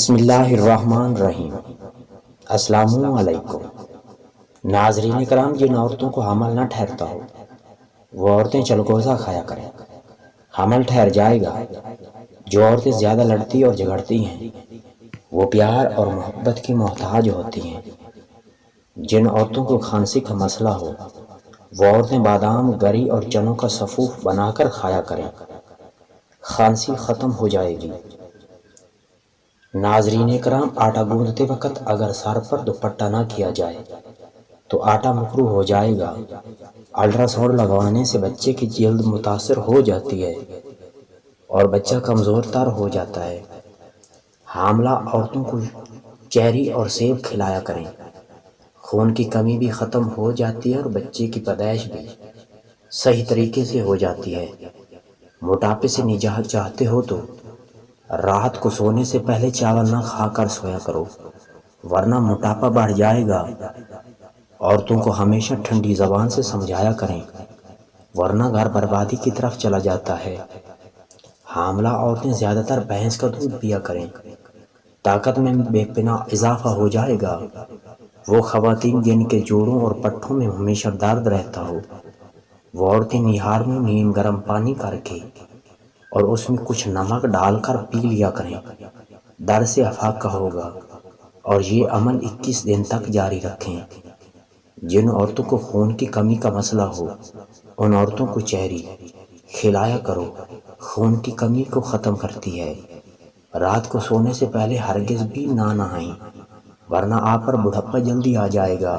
بسم اللہ الرحمن الرحیم۔ السلام علیکم ناظرین کرام، جن عورتوں کو حمل نہ ٹھہرتا ہو وہ عورتیں چلگوزہ کھایا کریں، حمل ٹھہر جائے گا۔ جو عورتیں زیادہ لڑتی اور جھگڑتی ہیں وہ پیار اور محبت کی محتاج ہوتی ہیں۔ جن عورتوں کو کھانسی کا مسئلہ ہو وہ عورتیں بادام، گری اور چنوں کا سفوف بنا کر کھایا کریں، کھانسی ختم ہو جائے گی۔ ناظرین کرام، آٹا گوندھتے وقت اگر سر پر دوپٹہ نہ کیا جائے تو آٹا مکروہ ہو جائے گا۔ الٹرا ساؤنڈ لگوانے سے بچے کی جلد متاثر ہو جاتی ہے اور بچہ کمزور تر ہو جاتا ہے۔ حاملہ عورتوں کو چیری اور سیب کھلایا کریں، خون کی کمی بھی ختم ہو جاتی ہے اور بچے کی پیدائش بھی صحیح طریقے سے ہو جاتی ہے۔ موٹاپے سے نجات چاہتے ہو تو رات کو سونے سے پہلے چاول نہ کھا کر سویا کرو، ورنہ موٹاپا بڑھ جائے گا۔ عورتوں کو ہمیشہ ٹھنڈی زبان سے سمجھایا کریں، ورنہ گھر بربادی کی طرف چلا جاتا ہے۔ حاملہ عورتیں زیادہ تر بھینس کا دودھ پیا کریں، طاقت میں بے پناہ اضافہ ہو جائے گا۔ وہ خواتین جن کے جوڑوں اور پٹھوں میں ہمیشہ درد رہتا ہو وہ عورتیں نہار میں نیم گرم پانی کر کے اور اس میں کچھ نمک ڈال کر پی لیا کریں، درد سے افاقہ ہوگا۔ اور یہ عمل 21 دن تک جاری رکھیں۔ جن عورتوں کو خون کی کمی کا مسئلہ ہو ان عورتوں کو چیری کھلایا کرو، خون کی کمی کو ختم کرتی ہے۔ رات کو سونے سے پہلے ہرگز بھی نہ نہائیں، ورنہ آپ پر بڑھاپا جلدی آ جائے گا۔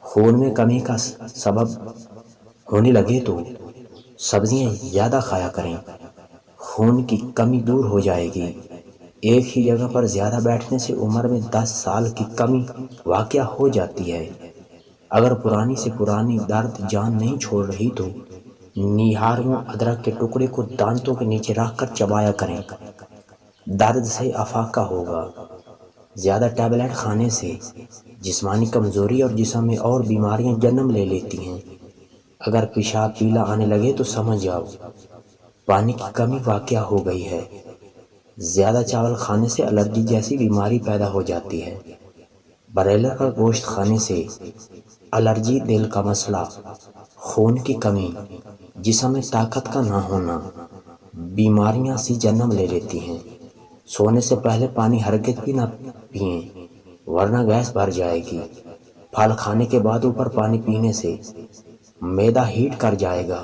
خون میں کمی کا سبب ہونے لگے تو سبزیاں زیادہ کھایا کریں، خون کی کمی دور ہو جائے گی۔ ایک ہی جگہ پر زیادہ بیٹھنے سے عمر میں 10 سال کی کمی واقع ہو جاتی ہے۔ اگر پرانی سے پرانی درد جان نہیں چھوڑ رہی تو نہار میں ادرک کے ٹکڑے کو دانتوں کے نیچے رکھ کر چبایا کریں، درد سے افاقہ ہوگا۔ زیادہ ٹیبلٹ کھانے سے جسمانی کمزوری اور جسم میں اور بیماریاں جنم لے لیتی ہیں۔ اگر پیشاب پیلا آنے لگے تو سمجھ جاؤ پانی کی کمی واقع ہو گئی ہے۔ زیادہ چاول کھانے سے الرجی جیسی بیماری پیدا ہو جاتی ہے۔ بریلر کا گوشت کھانے سے الرجی، دل کا مسئلہ، خون کی کمی، جسم میں طاقت کا نہ ہونا، بیماریاں سی جنم لے لیتی ہیں۔ سونے سے پہلے پانی ہرگز بھی نہ پئیں، ورنہ گیس بھر جائے گی۔ پھل کھانے کے بعد اوپر پانی پینے سے معدہ ہیٹ کر جائے گا۔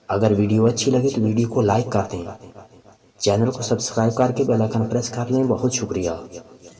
اگر ویڈیو اچھی لگے تو ویڈیو کو لائک کر دیں، چینل کو سبسکرائب کر کے بیل آئیکن پریس کر لیں۔ بہت شکریہ۔